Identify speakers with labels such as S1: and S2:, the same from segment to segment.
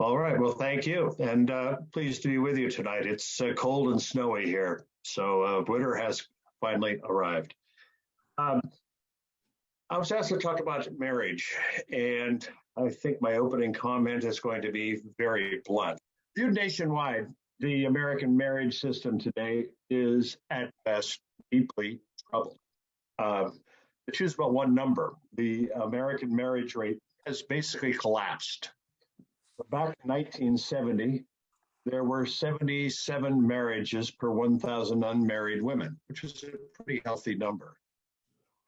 S1: All right. Well, thank you. And pleased to be with you tonight. It's cold and snowy here. So winter has finally arrived. Um, I was asked to talk about marriage, and I think my opening comment is going to be very blunt. Viewed nationwide, the American marriage system today is at best deeply troubled. To choose about one number, the American marriage rate has basically collapsed. Back in 1970, there were 77 marriages per 1,000 unmarried women, which is a pretty healthy number.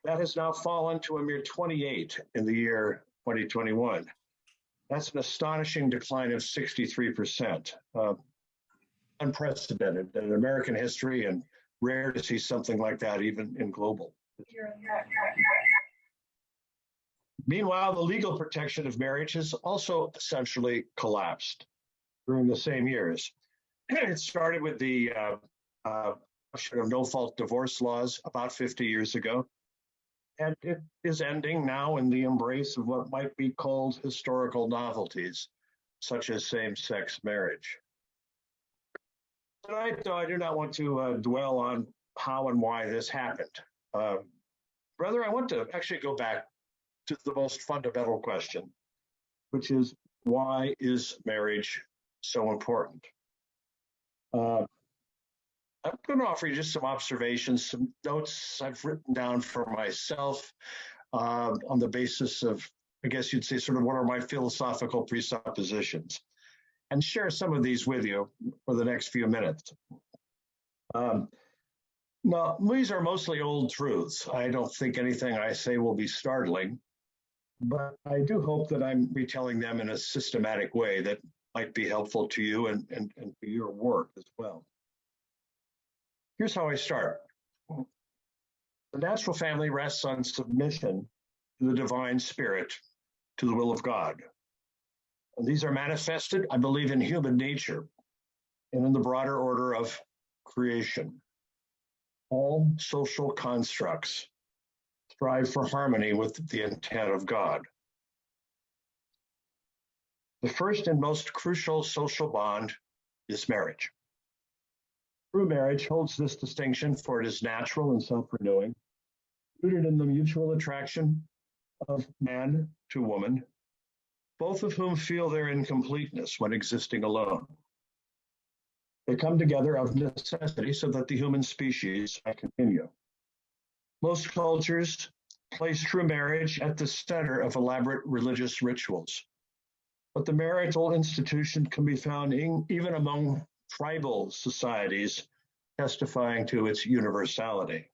S1: That has now fallen to a mere 28 in the year 2021. That's an astonishing decline of 63%. Unprecedented in American history, and rare to see something like that even in global. Meanwhile, the legal protection of marriage has also essentially collapsed during the same years. It started with the no-fault divorce laws about 50 years ago, and it is ending now in the embrace of what might be called historical novelties, such as same-sex marriage. Tonight, though, I do not want to dwell on how and why this happened. Rather, I want to actually go back to the most fundamental question, which is, why is marriage so important? I'm going to offer you just some observations, some notes I've written down for myself on the basis of, I guess you'd say, sort of what are my philosophical presuppositions, and share some of these with you for the next few minutes. Now, these are mostly old truths. I don't think anything I say will be startling, but I do hope that I'm retelling them in a systematic way that might be helpful to you and to your work as well. Here's how I start. The natural family rests on submission to the divine spirit, to the will of God. And these are manifested, I believe, in human nature and in the broader order of creation. All social constructs strive for harmony with the intent of God. The first and most crucial social bond is marriage. True marriage holds this distinction, for it is natural and self-renewing, rooted in the mutual attraction of man to woman, both of whom feel their incompleteness when existing alone. They come together of necessity so that the human species can continue. Most cultures place true marriage at the center of elaborate religious rituals, but the marital institution can be found even among tribal societies, testifying to its universality.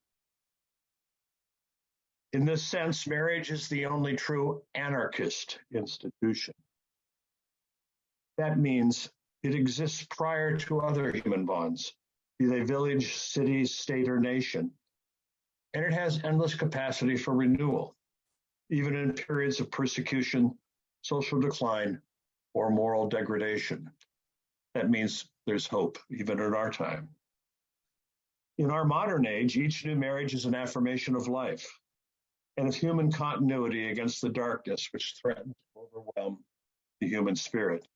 S1: In this sense, marriage is the only true anarchist institution. That means it exists prior to other human bonds, be they village, city, state, or nation, and it has endless capacity for renewal, even in periods of persecution, social decline, or moral degradation. That means there's hope, even in our time. In our modern age, each new marriage is an affirmation of life and of human continuity against the darkness which threatens to overwhelm the human spirit.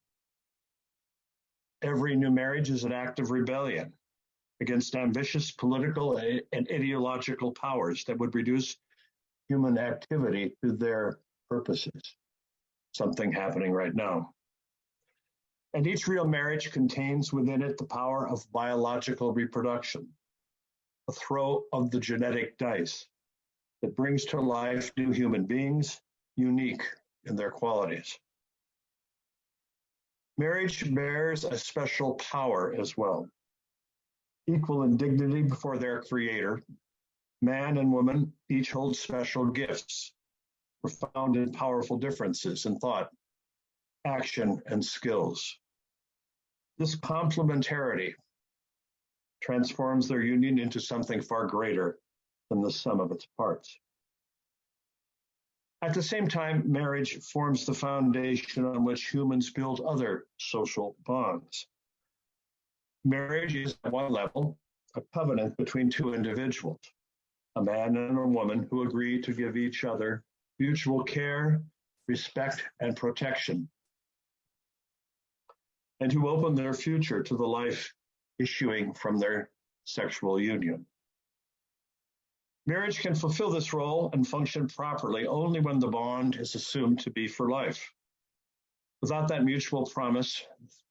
S1: Every new marriage is an act of rebellion against ambitious political and ideological powers that would reduce human activity to their purposes. Something happening right now. And each real marriage contains within it the power of biological reproduction, a throw of the genetic dice that brings to life new human beings, unique in their qualities. Marriage bears a special power as well. Equal in dignity before their creator, man and woman each hold special gifts, profound and powerful differences in thought, action, and skills. This complementarity transforms their union into something far greater than the sum of its parts. At the same time, marriage forms the foundation on which humans build other social bonds. Marriage is, at one level, a covenant between two individuals, a man and a woman who agree to give each other mutual care, respect, and protection. and who open their future to the life issuing from their sexual union. Marriage can fulfill this role and function properly only when the bond is assumed to be for life. Without that mutual promise,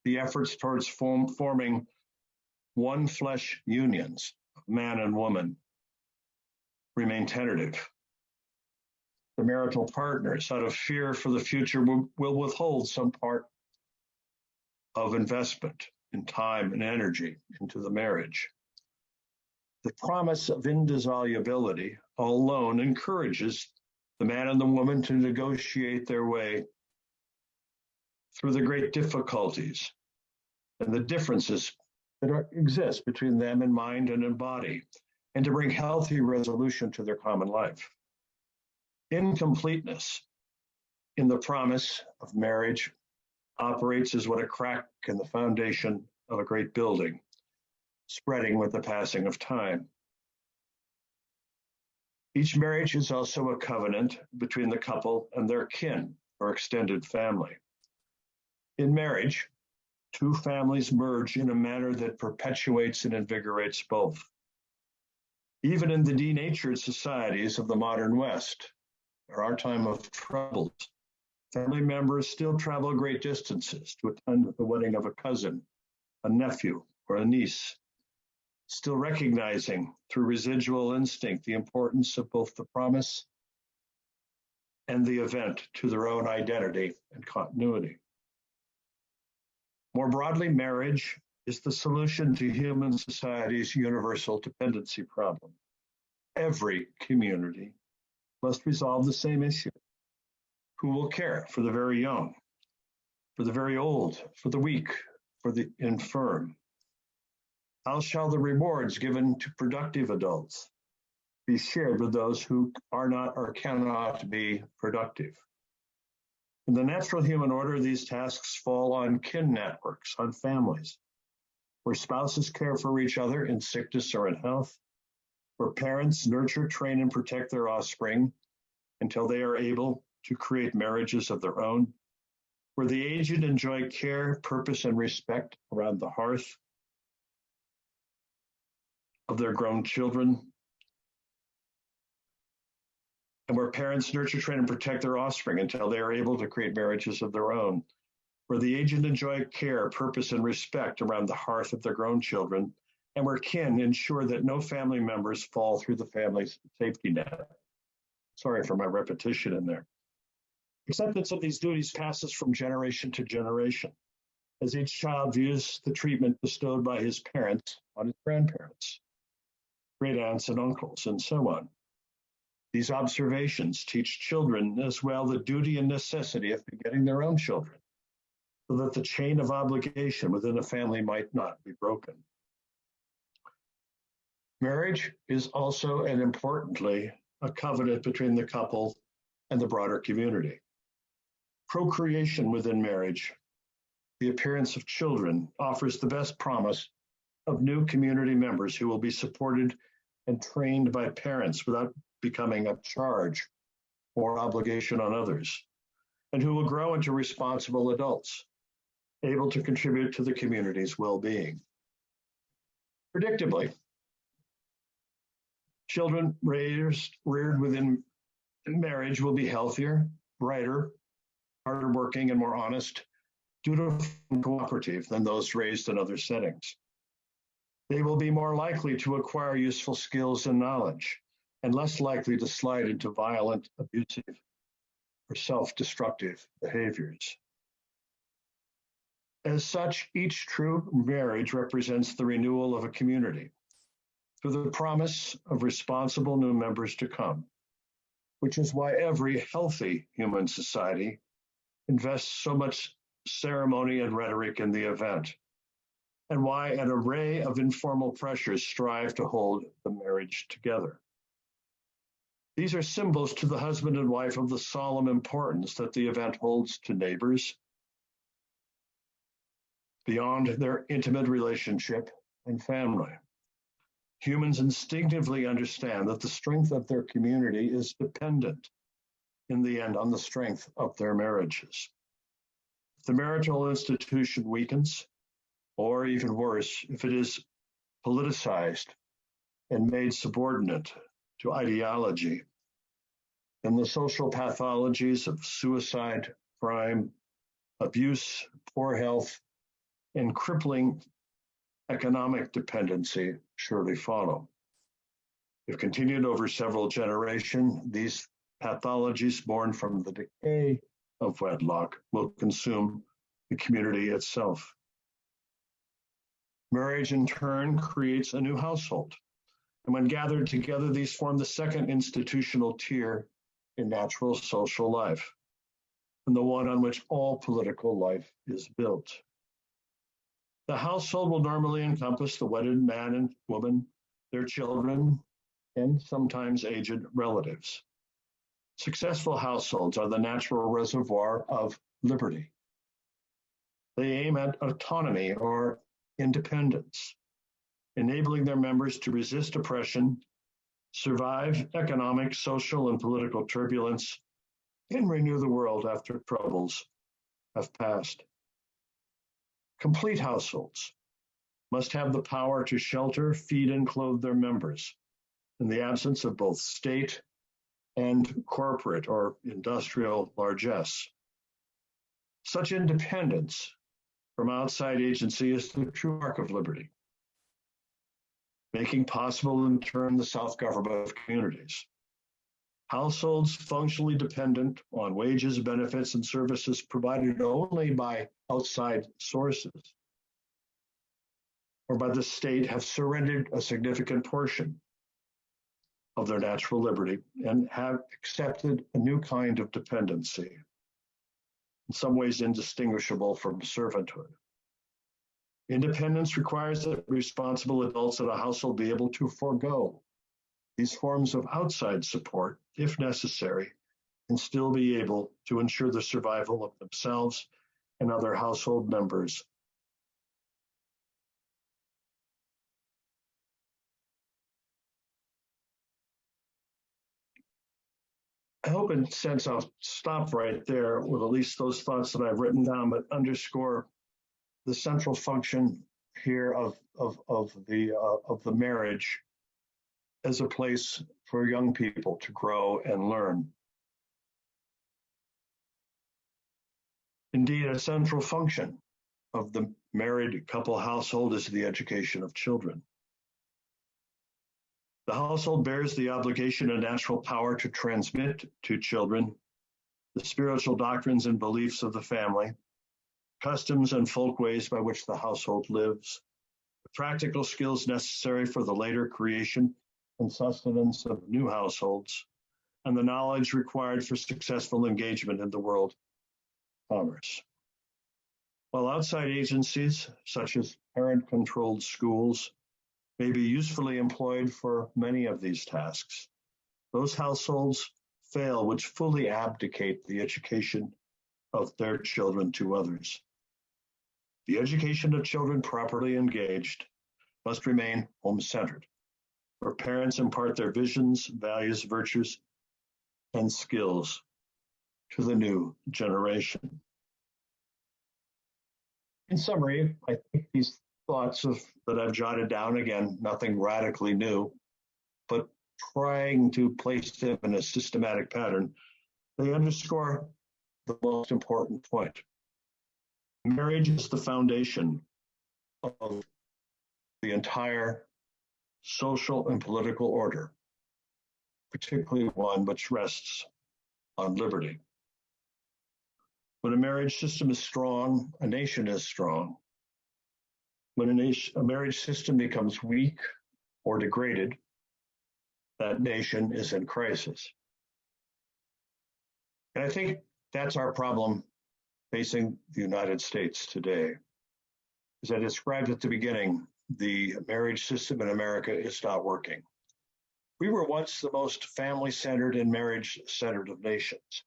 S1: the efforts towards forming one flesh unions of man and woman remain tentative. The marital partners, out of fear for the future, will withhold some part of investment in time and energy into the marriage. The promise of indissolubility alone encourages the man and the woman to negotiate their way through the great difficulties and the differences that exist between them in mind and in body, and to bring healthy resolution to their common life. Incompleteness in the promise of marriage operates as what a crack in the foundation of a great building, spreading with the passing of time. Each marriage is also a covenant between the couple and their kin or extended family. In marriage, two families merge in a manner that perpetuates and invigorates both. Even in the denatured societies of the modern West, or our time of troubles, family members still travel great distances to attend the wedding of a cousin, a nephew, or a niece, still recognizing through residual instinct the importance of both the promise and the event to their own identity and continuity. More broadly, marriage is the solution to human society's universal dependency problem. Every community must resolve the same issue. Who will care for the very young, for the very old, for the weak, for the infirm? How shall the rewards given to productive adults be shared with those who are not or cannot be productive? In the natural human order, these tasks fall on kin networks, on families, where spouses care for each other in sickness or in health, where parents nurture, train, and protect their offspring until they are able to create marriages of their own, where the aged enjoy care, purpose, and respect around the hearth of their grown children, and where parents nurture, train, and protect their offspring until they are able to create marriages of their own, where the aged enjoy care, purpose, and respect around the hearth of their grown children, and where kin ensure that no family members fall through the family's safety net. Sorry for my repetition in there. Acceptance of these duties passes from generation to generation, as each child views the treatment bestowed by his parents on his grandparents, great aunts and uncles, and so on. These observations teach children as well the duty and necessity of begetting their own children, so that the chain of obligation within a family might not be broken. Marriage is also, and importantly, a covenant between the couple and the broader community. Procreation within marriage, the appearance of children, offers the best promise of new community members who will be supported and trained by parents without becoming a charge or obligation on others, and who will grow into responsible adults, able to contribute to the community's well-being. Predictably, children reared within marriage will be healthier, brighter, harder working, and more honest, dutiful, and cooperative than those raised in other settings. They will be more likely to acquire useful skills and knowledge, and less likely to slide into violent, abusive, or self-destructive behaviors. As such, each true marriage represents the renewal of a community through the promise of responsible new members to come, which is why every healthy human society invests so much ceremony and rhetoric in the event, and why an array of informal pressures strive to hold the marriage together. These are symbols to the husband and wife of the solemn importance that the event holds to neighbors beyond their intimate relationship and family. Humans instinctively understand that the strength of their community is dependent, in the end, on the strength of their marriages. If the marital institution weakens, or even worse, if it is politicized and made subordinate to ideology, then the social pathologies of suicide, crime, abuse, poor health, and crippling economic dependency surely follow. If continued over several generations, these pathologies born from the decay of wedlock will consume the community itself. Marriage, in turn, creates a new household. And when gathered together, these form the second institutional tier in natural social life, and the one on which all political life is built. The household will normally encompass the wedded man and woman, their children, and sometimes aged relatives. Successful households are the natural reservoir of liberty. They aim at autonomy or independence, enabling their members to resist oppression, survive economic, social, and political turbulence, and renew the world after troubles have passed. Complete households must have the power to shelter, feed, and clothe their members in the absence of both state and corporate or industrial largesse. Such independence from outside agency is the true mark of liberty, making possible in turn the self-government of communities. Households functionally dependent on wages, benefits, and services provided only by outside sources or by the state have surrendered a significant portion of their natural liberty and have accepted a new kind of dependency, in some ways indistinguishable from servanthood. Independence requires that responsible adults in a household be able to forego these forms of outside support, if necessary, and still be able to ensure the survival of themselves and other household members. I hope in a sense I'll stop right there with at least those thoughts that I've written down, but underscore the central function here of the marriage as a place for young people to grow and learn. Indeed, a central function of the married couple household is the education of children. The household bears the obligation and natural power to transmit to children the spiritual doctrines and beliefs of the family, customs and folkways by which the household lives, the practical skills necessary for the later creation and sustenance of new households, and the knowledge required for successful engagement in the world of commerce. While outside agencies, such as parent-controlled schools, may be usefully employed for many of these tasks, those households fail which fully abdicate the education of their children to others. The education of children properly engaged must remain home-centered, where parents impart their visions, values, virtues, and skills to the new generation. In summary, I think these thoughts that I've jotted down, again, nothing radically new, but trying to place them in a systematic pattern, they underscore the most important point. Marriage is the foundation of the entire social and political order, particularly one which rests on liberty. When a marriage system is strong, a nation is strong. When a marriage system becomes weak or degraded, that nation is in crisis. And I think that's our problem facing the United States today. As I described at the beginning, the marriage system in America is not working. We were once the most family-centered and marriage-centered of nations.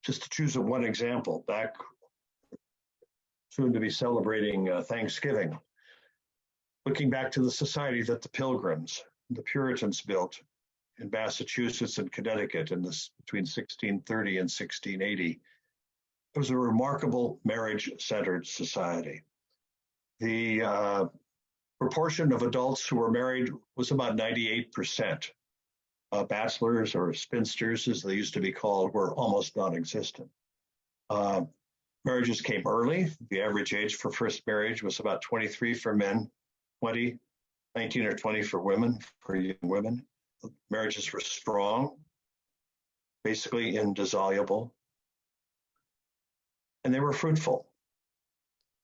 S1: Just to choose one example, back soon to be celebrating Thanksgiving, looking back to the society that the Pilgrims, the Puritans built, in Massachusetts and Connecticut between 1630 and 1680. It was a remarkable marriage-centered society. The proportion of adults who were married was about 98%. Bachelors, or spinsters as they used to be called, were almost non-existent. Marriages came early. The average age for first marriage was about 23 for men, 19 or 20 for women, for young women. Marriages were strong, basically indissoluble, and they were fruitful.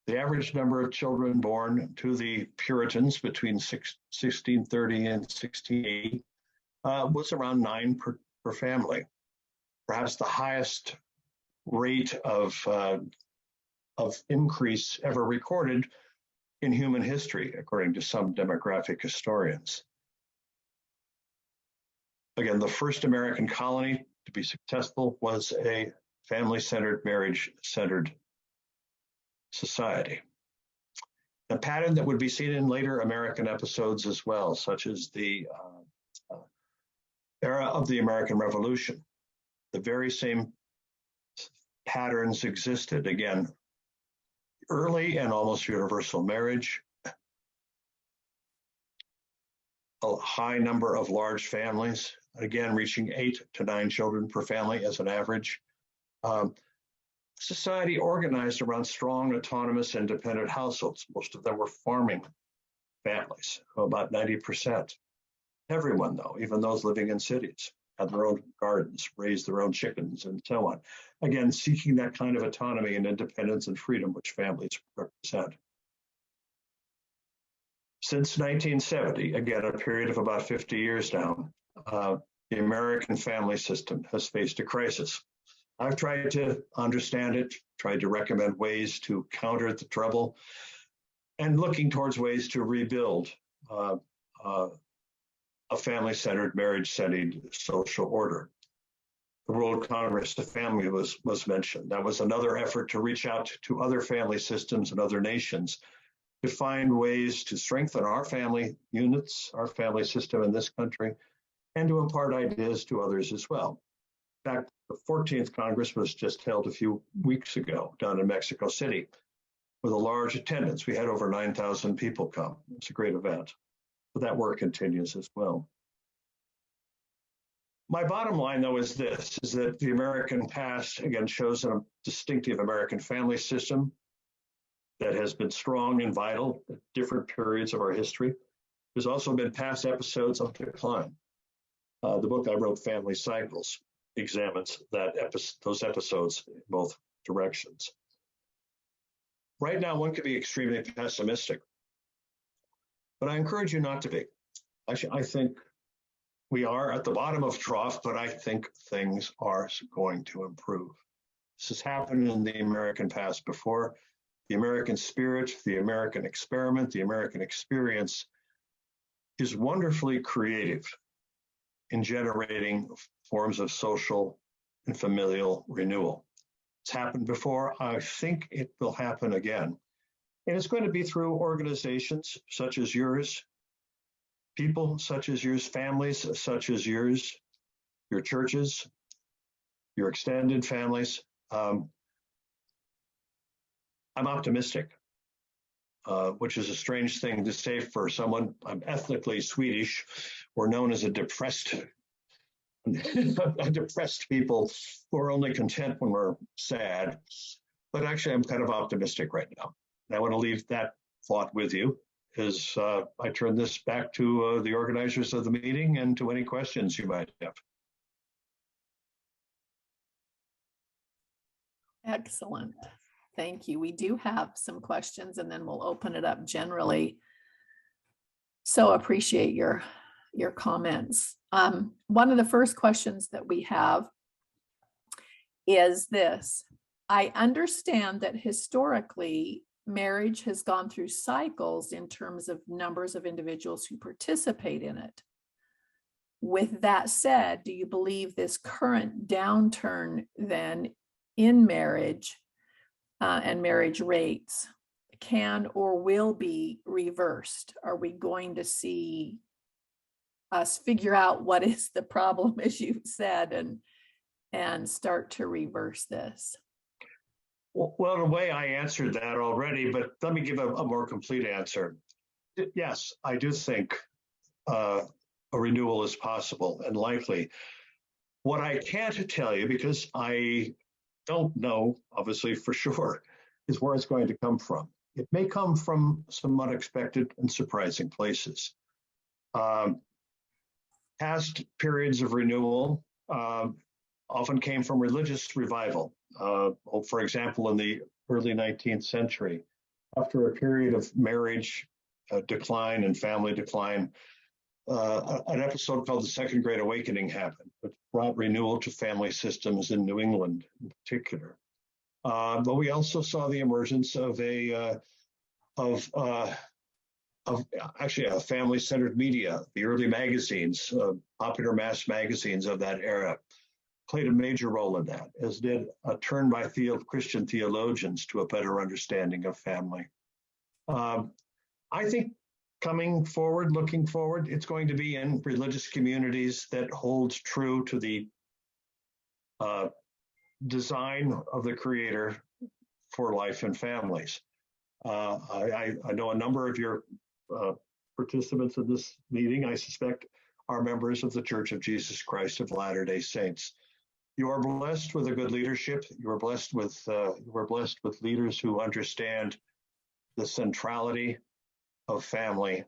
S1: The average number of children born to the Puritans between 1630 and 1680 was around 9 per family. Perhaps the highest rate of increase ever recorded in human history, according to some demographic historians. Again, the first American colony to be successful was a family-centered, marriage-centered society. A pattern that would be seen in later American episodes as well, such as the era of the American Revolution. The very same patterns existed. Again, early and almost universal marriage, a high number of large families, again, reaching 8 to 9 children per family as an average. Society organized around strong, autonomous, independent households. Most of them were farming families, about 90%. Everyone, though, even those living in cities, had their own gardens, raised their own chickens, and so on. Again, seeking that kind of autonomy and independence and freedom which families represent. Since 1970, again, a period of about 50 years now, the American family system has faced a crisis. I've tried to understand it, tried to recommend ways to counter the trouble, and looking towards ways to rebuild a family-centered, marriage-centered social order. The World Congress of Family was mentioned. That was another effort to reach out to other family systems and other nations to find ways to strengthen our family units, our family system in this country, and to impart ideas to others as well. In fact, the 14th Congress was just held a few weeks ago down in Mexico City with a large attendance. We had over 9,000 people come. It's a great event. But that work continues as well. My bottom line, though, is this, is that the American past, again, shows a distinctive American family system that has been strong and vital at different periods of our history. There's also been past episodes of decline. The book I wrote, Family Cycles, examines those episodes in both directions. Right now, one could be extremely pessimistic, but I encourage you not to be. Actually, I think we are at the bottom of trough, but I think things are going to improve. This has happened in the American past before. The American spirit, the American experiment, the American experience is wonderfully creative in generating forms of social and familial renewal. It's happened before. I think it will happen again. And it's going to be through organizations such as yours, people such as yours, families such as yours, your churches, your extended families. I'm optimistic, which is a strange thing to say for someone. I'm ethnically Swedish. We're known as a depressed people who are only content when we're sad. But actually, I'm kind of optimistic right now. And I want to leave that thought with you as I turn this back to the organizers of the meeting and to any questions you might have.
S2: Excellent. Thank you. We do have some questions and then we'll open it up generally. So appreciate your comments. One of the first questions that we have is this. I understand that historically marriage has gone through cycles in terms of numbers of individuals who participate in it. With that said, do you believe this current downturn then in marriage and marriage rates can or will be reversed? Are we going to see us figure out what is the problem, as you said, and start to reverse this.
S1: Well, in a way, I answered that already, but let me give a more complete answer. Yes, I do think a renewal is possible and likely. What I can't tell you, because I don't know, obviously, for sure, is where it's going to come from. It may come from some unexpected and surprising places. Past periods of renewal often came from religious revival. For example, in the early 19th century, after a period of marriage decline and family decline, an episode called the Second Great Awakening happened, which brought renewal to family systems in New England in particular. But we also saw the emergence of actually a family-centered media. The early magazines, popular mass magazines of that era, played a major role in that, as did a turn by Christian theologians to a better understanding of family. I think looking forward, it's going to be in religious communities that hold true to the design of the Creator for life and families. I know a number of your participants in this meeting, I suspect, are members of the Church of Jesus Christ of Latter-day Saints. You are blessed with a good leadership. You are blessed with leaders who understand the centrality of family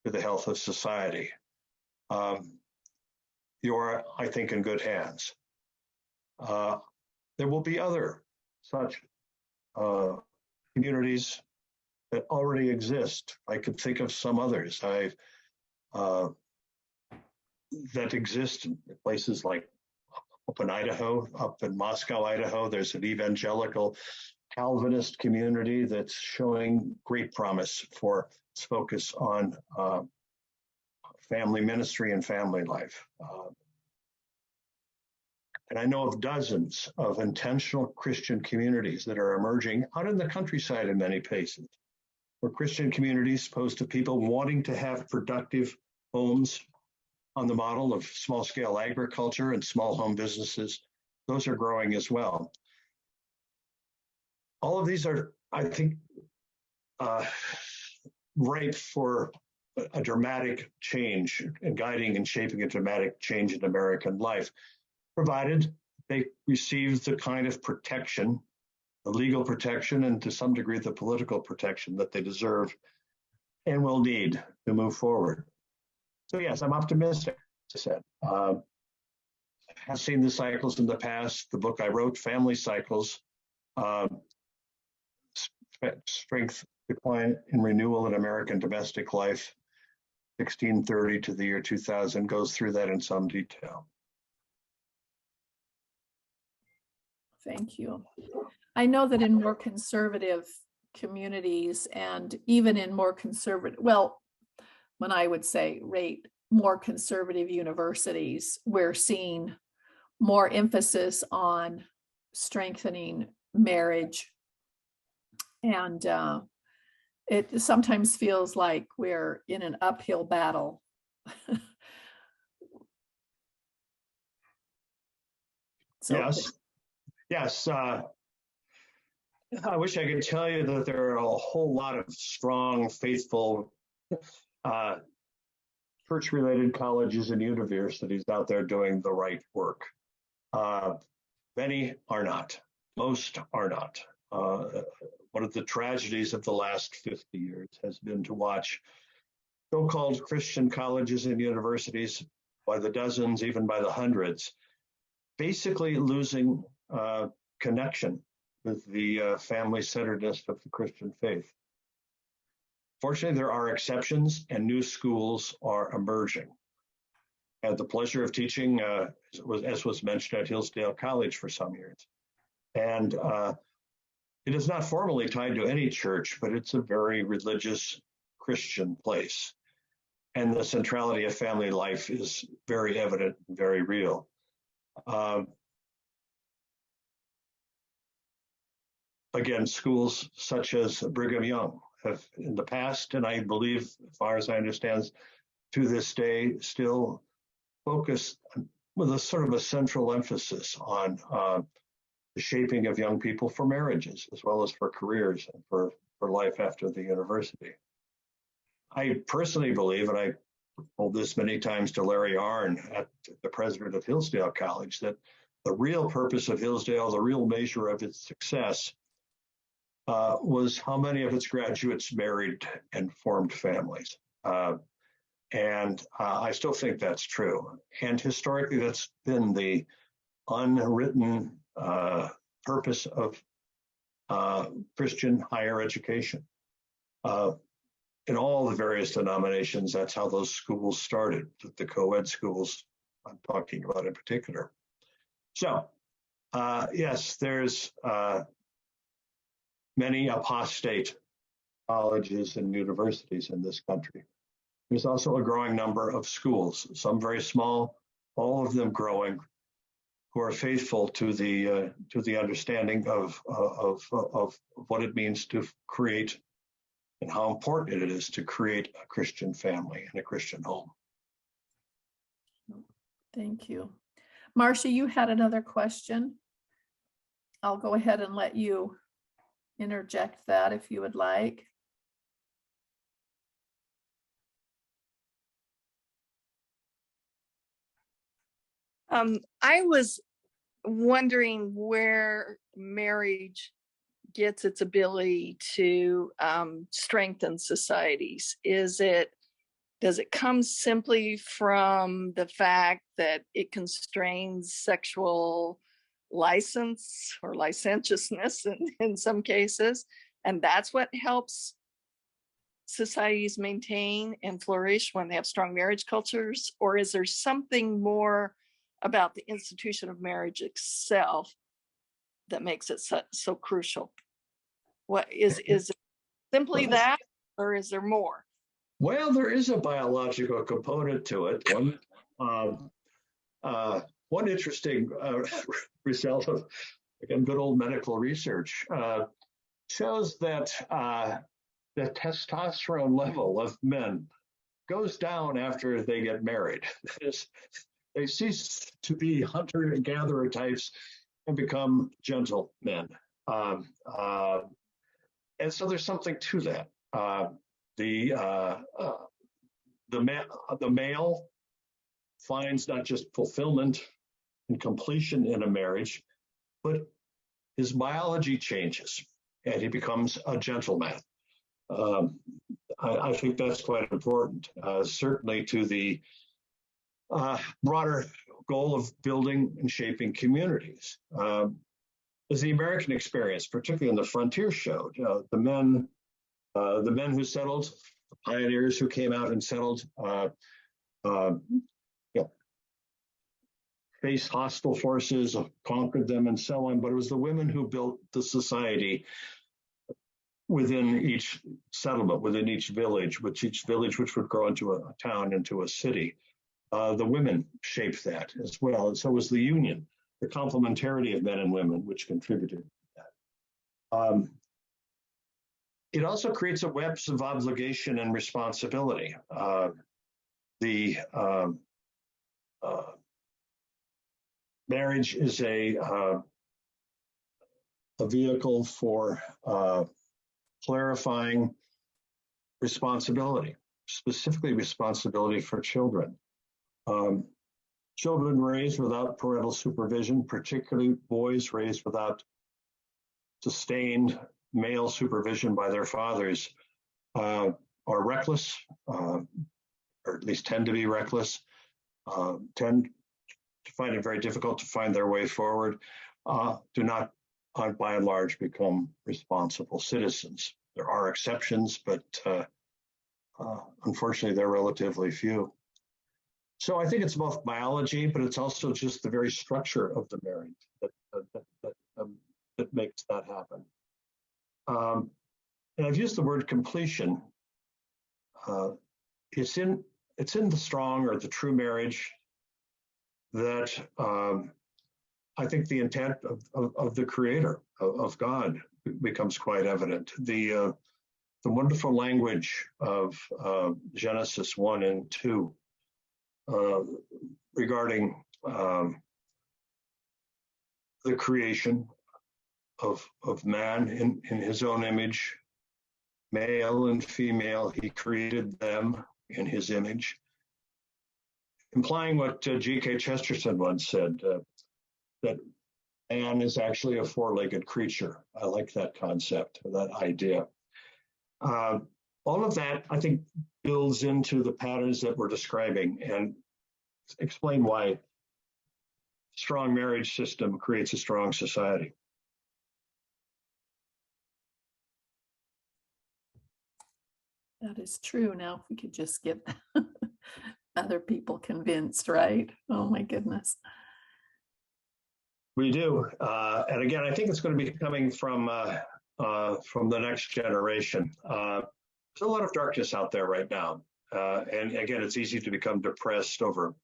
S1: to the health of society. You are, I think, in good hands. There will be other such communities that already exist. I could think of some others that exist in places like up in Idaho, up in Moscow, Idaho. There's an evangelical Calvinist community that's showing great promise for its focus on family ministry and family life. And I know of dozens of intentional Christian communities that are emerging out in the countryside in many places, where Christian communities opposed to people wanting to have productive homes on the model of small-scale agriculture and small home businesses. Those are growing as well. All of these are, I think, ripe for a dramatic change and guiding and shaping a dramatic change in American life, provided they receive the kind of protection, the legal protection, and to some degree the political protection that they deserve and will need to move forward. So yes, I'm optimistic, as I said. I've seen the cycles in the past. The book I wrote, Family Cycles, Strength, Decline, and Renewal in American Domestic Life, 1630 to the year 2000, goes through that in some detail.
S2: Thank you. I know that in more conservative communities and even in more conservative, well, when I would say rate more conservative universities, we're seeing more emphasis on strengthening marriage. And it sometimes feels like we're in an uphill battle.
S1: Yes. I wish I could tell you that there are a whole lot of strong, faithful church-related colleges and universities out there doing the right work. Many are not. Most are not. One of the tragedies of the last 50 years has been to watch so-called Christian colleges and universities by the dozens, even by the hundreds, basically losing connection with the family-centeredness of the Christian faith. Fortunately, there are exceptions, and new schools are emerging. I had the pleasure of teaching, as was mentioned, at Hillsdale College for some years. And it is not formally tied to any church, but it's a very religious Christian place. And the centrality of family life is very evident and very real. Again, schools such as Brigham Young have in the past, and I believe, as far as I understand, to this day still focus with a sort of a central emphasis on the shaping of young people for marriages, as well as for careers and for life after the university. I personally believe, and I told this many times to Larry Arnn, the president of Hillsdale College, that the real purpose of Hillsdale, the real measure of its success, was how many of its graduates married and formed families. And I still think that's true. And historically, that's been the unwritten purpose of Christian higher education. In all the various denominations, that's how those schools started, the co-ed schools I'm talking about in particular. So, yes, there's many apostate colleges and universities in this country. There's also a growing number of schools, some very small, all of them growing, who are faithful to the understanding of what it means to create and how important it is to create a Christian family and a Christian home.
S2: Thank you. Marcia, you had another question. I'll go ahead and let you interject that if you would like.
S3: I was wondering where marriage gets its ability to strengthen societies. Does it come simply from the fact that it constrains sexual license or licentiousness in some cases, and that's what helps societies maintain and flourish when they have strong marriage cultures? Or is there something more about the institution of marriage itself that makes it so crucial? What is it simply that, or is there more?
S1: Well, there is a biological component to it. One interesting result of, again, good old medical research shows that the testosterone level of men goes down after they get married. That is, they cease to be hunter-gatherer types and become gentlemen. And so there's something to that. The male finds not just fulfillment and completion in a marriage, but his biology changes and he becomes a gentleman. I think that's quite important, certainly to the broader goal of building and shaping communities. As the American experience, particularly in the frontier, showed, the men who settled, the pioneers who came out and settled, faced hostile forces, conquered them, and so on. But it was the women who built the society within each settlement, within each village, which would grow into a town, into a city. The women shaped that as well, and so was the union, the complementarity of men and women, which contributed to that. It also creates a web of obligation and responsibility. Marriage is a vehicle for clarifying responsibility, specifically responsibility for children. Children raised without parental supervision, particularly boys raised without sustained male supervision by their fathers, are reckless, or at least tend to be reckless, tend to find it very difficult to find their way forward, do not, by and large, become responsible citizens. There are exceptions, but unfortunately, they're relatively few. So I think it's both biology, but it's also just the very structure of the marriage that makes that happen. And I've used the word completion. It's in the strong or the true marriage that I think the intent of the Creator, of God, becomes quite evident. The wonderful language of Genesis 1 and 2 regarding the creation of man in his own image, male and female. He created them in his image, implying what G.K. Chesterton once said, that man is actually a four-legged creature. I like that concept, that idea. All of that, I think, builds into the patterns that we're describing and explain why a strong marriage system creates a strong society.
S2: That is true. Now, if we could just get other people convinced, right? Oh my goodness.
S1: We do, and again, I think it's going to be coming from the next generation. There's a lot of darkness out there right now, and again, it's easy to become depressed over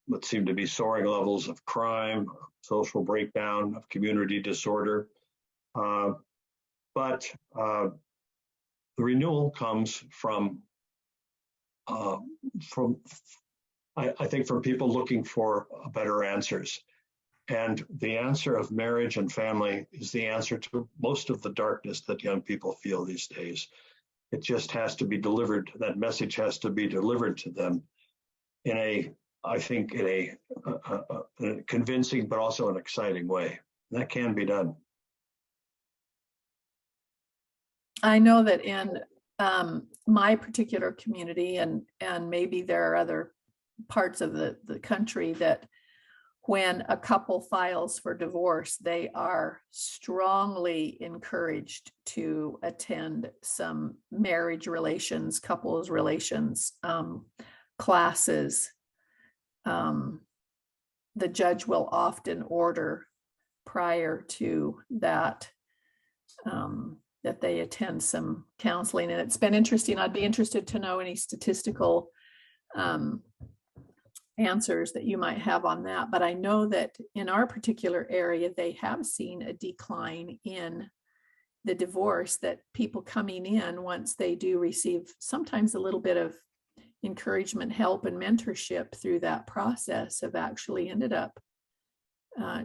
S1: what seem to be soaring levels of crime, social breakdown, of community disorder. But the renewal comes from I think from people looking for better answers. And the answer of marriage and family is the answer to most of the darkness that young people feel these days. It just has to be delivered. That message has to be delivered to them in a convincing, but also an exciting way. That can be done.
S2: I know that in my particular community, and maybe there are other parts of the country, that when a couple files for divorce, they are strongly encouraged to attend some marriage relations, couples relations classes. The judge will often order prior to that that they attend some counseling. And it's been interesting. I'd be interested to know any statistical answers that you might have on that. But I know that in our particular area, they have seen a decline in the divorce, that people coming in, once they do receive sometimes a little bit of encouragement, help, and mentorship through that process, have actually ended up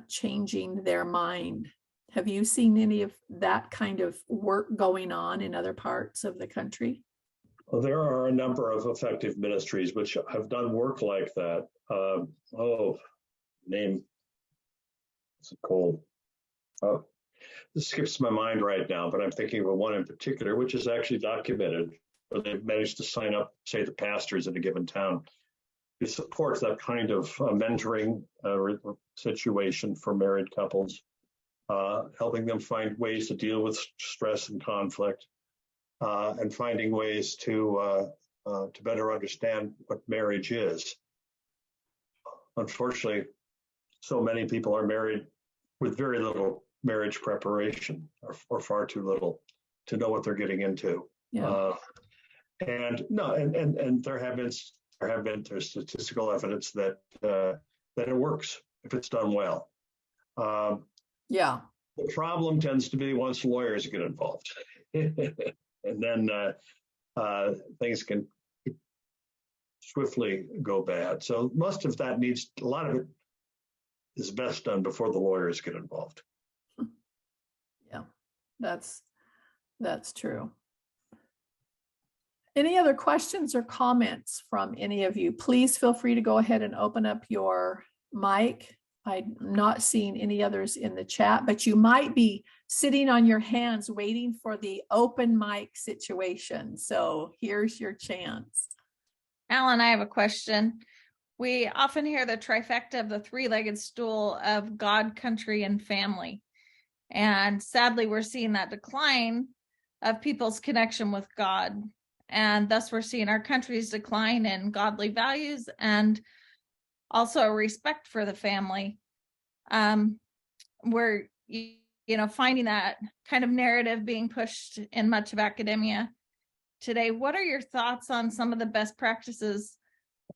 S2: changing their mind. Have you seen any of that kind of work going on in other parts of the country?
S1: Well, there are a number of effective ministries which have done work like that. Name, what's it called? This skips my mind right now, but I'm thinking of one in particular, which is actually documented, where they've managed to sign up, say, the pastors in a given town. It supports that kind of mentoring situation for married couples, helping them find ways to deal with stress and conflict, and finding ways to better understand what marriage is. Unfortunately, so many people are married with very little marriage preparation, or far too little to know what they're getting into.
S2: Yeah.
S1: And there's statistical evidence that it works if it's done well.
S2: Yeah.
S1: The problem tends to be once lawyers get involved, and then things can swiftly go bad. So most of that a lot of it is best done before the lawyers get involved.
S2: Yeah, that's true. Any other questions or comments from any of you? Please feel free to go ahead and open up your mic. I'm not seeing any others in the chat, but you might be sitting on your hands waiting for the open mic situation. So here's your chance.
S4: Allan, I have a question. We often hear the trifecta of the three-legged stool of God, country, and family. And sadly, we're seeing that decline of people's connection with God. And thus we're seeing our country's decline in godly values and also a respect for the family. We're, finding that kind of narrative being pushed in much of academia today. What are your thoughts on some of the best practices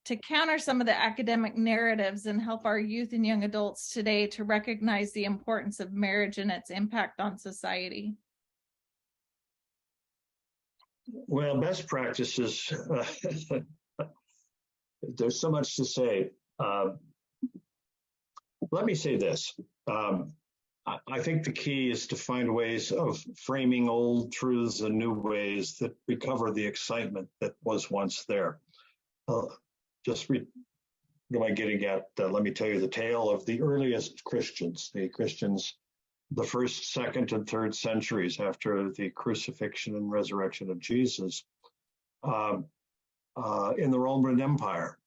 S4: to counter some of the academic narratives and help our youth and young adults today to recognize the importance of marriage and its impact on society?
S1: Well, best practices, there's so much to say. Let me say this. I think the key is to find ways of framing old truths in new ways that recover the excitement that was once there. What am I getting at? Let me tell you the tale of the earliest Christians, the first, second, and third centuries after the crucifixion and resurrection of Jesus in the Roman Empire.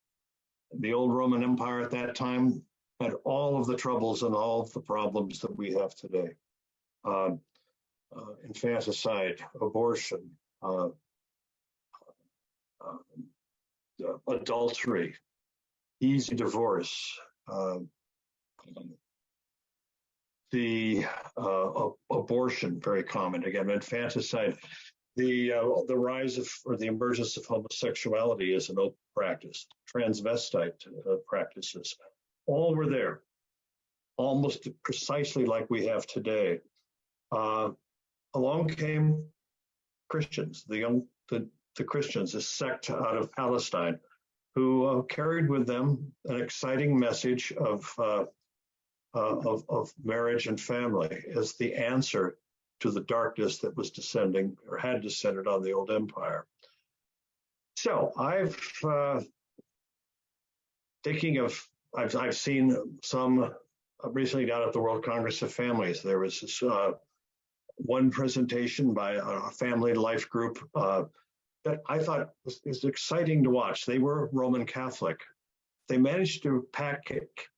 S1: The old Roman Empire at that time had all of the troubles and all of the problems that we have today. Infanticide, abortion, adultery, easy divorce, the abortion, very common. Again, infanticide, the rise of or the emergence of homosexuality as an open practice, transvestite practices, all were there, almost precisely like we have today. Along came Christians, the Christians, a sect out of Palestine, who carried with them an exciting message of marriage and family as the answer to the darkness that was descending or had descended on the old empire. So I've seen some recently down at the World Congress of Families. There was this one presentation by a family life group that I thought was exciting to watch. They were Roman Catholic. They managed to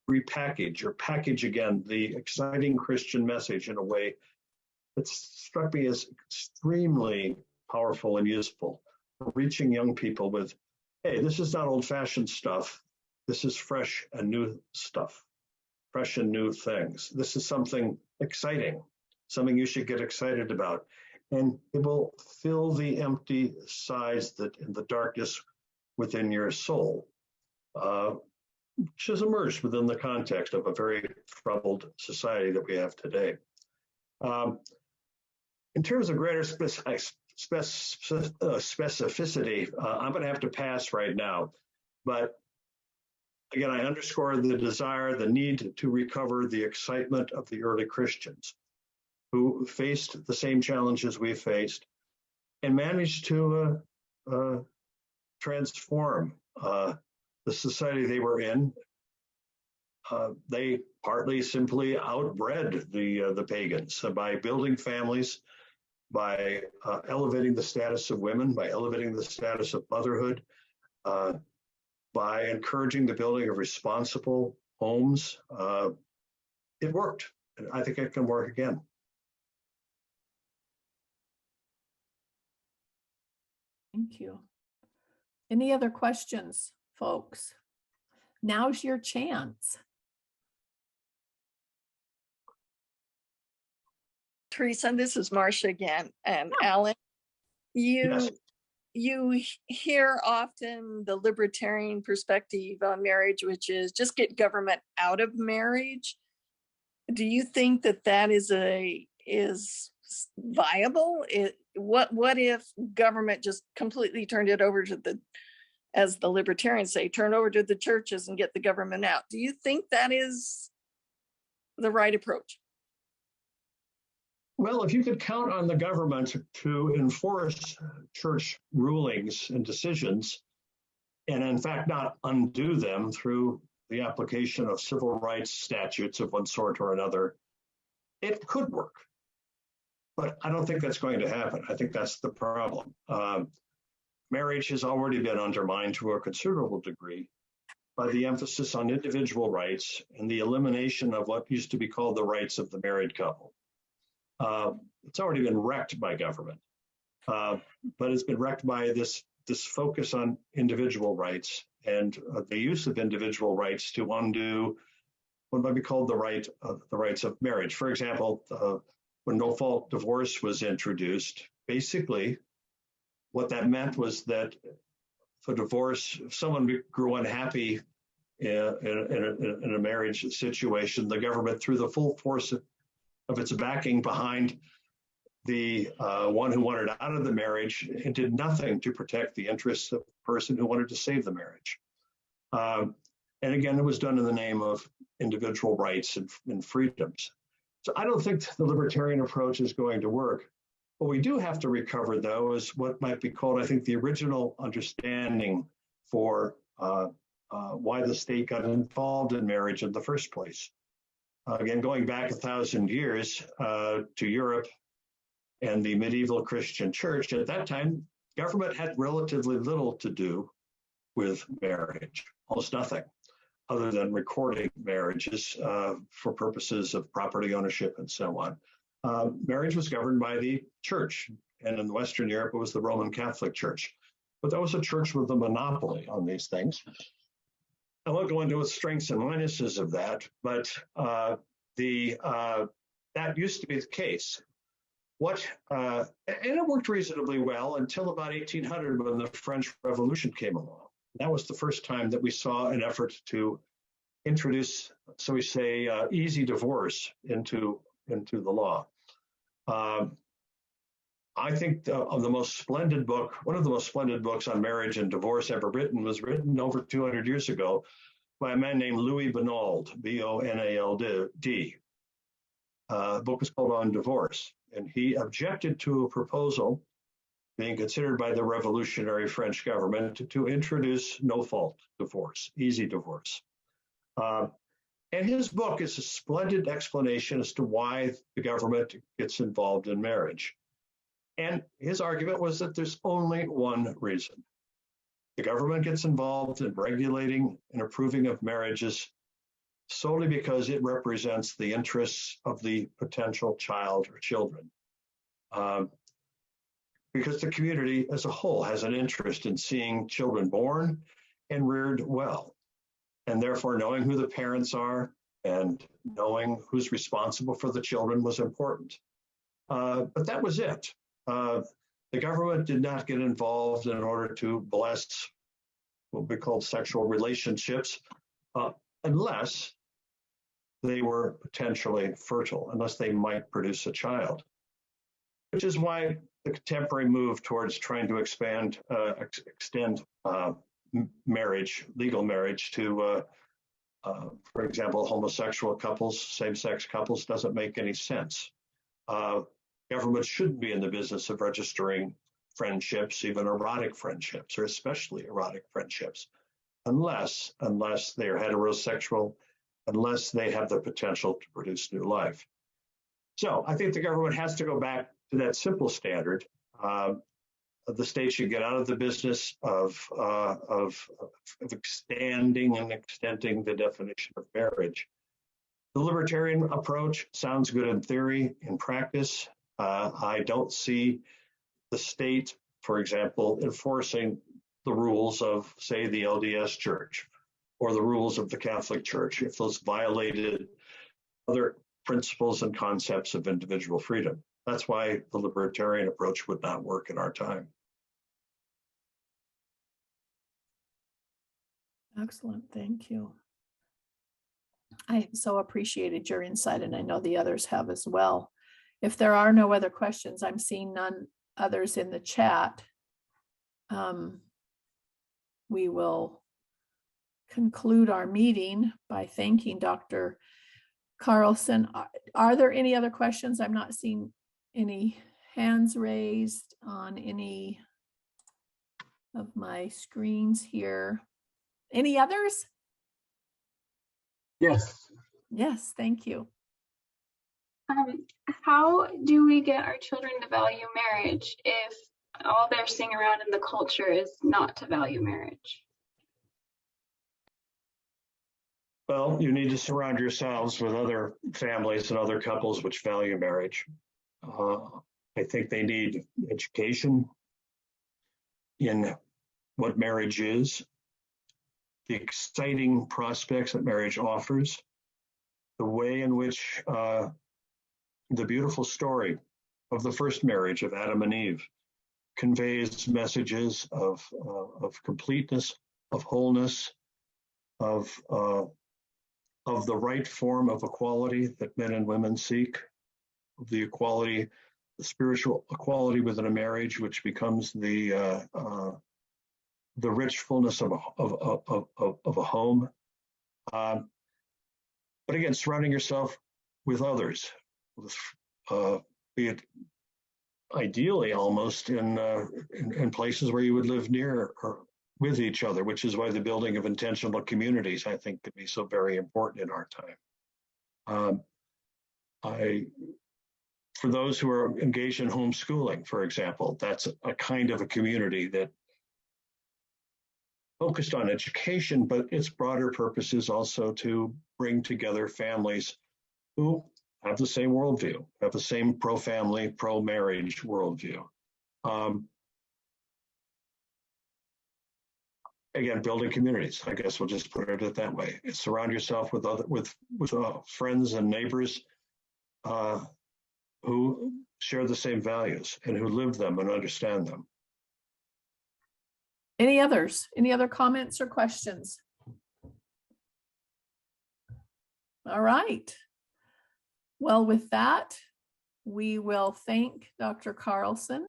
S1: repackage or package again the exciting Christian message in a way that struck me as extremely powerful and useful, reaching young people with, hey, this is not old-fashioned stuff. This is fresh and new stuff, fresh and new things. This is something exciting, something you should get excited about. And it will fill the empty sides that in the darkness within your soul, which has emerged within the context of a very troubled society that we have today. In terms of greater specificity, I'm going to have to pass right now. But again, I underscore the desire, the need to recover the excitement of the early Christians who faced the same challenges we faced and managed to transform the society they were in. They partly simply outbred the pagans by building families, by elevating the status of women, by elevating the status of motherhood, by encouraging the building of responsible homes. It worked. And I think it can work again.
S2: Thank you. Any other questions, folks? Now's your chance.
S3: Teresa, this is Marcia again. And Allan,
S1: Yes.
S3: you hear often the libertarian perspective on marriage, which is just get government out of marriage. Do you think that is viable? What if government just completely turned it over to as the libertarians say, turn over to the churches and get the government out? Do you think that is the right approach?
S1: Well, if you could count on the government to enforce church rulings and decisions, and in fact not undo them through the application of civil rights statutes of one sort or another, it could work. But I don't think that's going to happen. I think that's the problem. Marriage has already been undermined to a considerable degree by the emphasis on individual rights and the elimination of what used to be called the rights of the married couple. It's already been wrecked by government, but it's been wrecked by this focus on individual rights and the use of individual rights to undo what might be called the rights of marriage. For example, when no-fault divorce was introduced, basically what that meant was that for divorce, if someone grew unhappy in a marriage situation, the government threw the full force of its backing behind the one who wanted out of the marriage and did nothing to protect the interests of the person who wanted to save the marriage. And again, it was done in the name of individual rights and freedoms. So I don't think the libertarian approach is going to work. What we do have to recover, though, is what might be called, I think, the original understanding for why the state got involved in marriage in the first place. Again, going back 1,000 years to Europe and the medieval Christian church, at that time, government had relatively little to do with marriage, almost nothing, other than recording marriages for purposes of property ownership and so on. Marriage was governed by the church, and in Western Europe, it was the Roman Catholic Church. But that was a church with a monopoly on these things. I won't go into the strengths and minuses of that, but that used to be the case. And it worked reasonably well until about 1800 when the French Revolution came along. That was the first time that we saw an effort to introduce, so we say, easy divorce into the law. I think one of the most splendid books on marriage and divorce ever written was written over 200 years ago by a man named Louis Bonald, B-O-N-A-L-D. The book was called On Divorce, and he objected to a proposal being considered by the revolutionary French government to introduce no-fault divorce, easy divorce. And his book is a splendid explanation as to why the government gets involved in marriage. And his argument was that there's only one reason. The government gets involved in regulating and approving of marriages solely because it represents the interests of the potential child or children. Because the community as a whole has an interest in seeing children born and reared well. And therefore, knowing who the parents are and knowing who's responsible for the children was important. But that was it. The government did not get involved in order to bless what we call sexual relationships, unless they were potentially fertile, unless they might produce a child. Which is why the contemporary move towards trying to extend marriage, legal marriage to, for example, homosexual couples, same-sex couples, doesn't make any sense. Government shouldn't be in the business of registering friendships, even erotic friendships, or especially erotic friendships, unless they are heterosexual, unless they have the potential to produce new life. So I think the government has to go back to that simple standard. The state should get out of the business of expanding and extending the definition of marriage. The libertarian approach sounds good in theory. In practice, I don't see the state, for example, enforcing the rules of, say, the LDS Church or the rules of the Catholic Church if those violated other principles and concepts of individual freedom. That's why the libertarian approach would not work in our time.
S2: Excellent, thank you. I so appreciated your insight, and I know the others have as well. If there are no other questions, I'm seeing none others in the chat. We will conclude our meeting by thanking Dr. Carlson. Are there any other questions? I'm not seeing any hands raised on any of my screens here. Any others?
S5: Yes.
S2: Yes, thank you.
S6: How do we get our children to value marriage if all they're seeing around in the culture is not to value marriage?
S1: Well, you need to surround yourselves with other families and other couples which value marriage. I think they need education in what marriage is, the exciting prospects that marriage offers, the way in which the beautiful story of the first marriage of Adam and Eve conveys messages of completeness, of wholeness, of the right form of equality that men and women seek, of the equality spiritual equality within a marriage, which becomes the rich fullness of a home. But again, surrounding yourself with others, be it ideally almost in places where you would live near or with each other, which is why the building of intentional communities, I think, could be so very important in our time. For those who are engaged in homeschooling, for example, that's a kind of a community that focused on education, but its broader purpose is also to bring together families who have the same worldview, have the same pro-family, pro-marriage worldview. Again, building communities. I guess we'll just put it that way. Surround yourself with friends and neighbors who share the same values and who live them and understand them.
S2: Any others? Any other comments or questions? All right. Well, with that, we will thank Dr. Carlson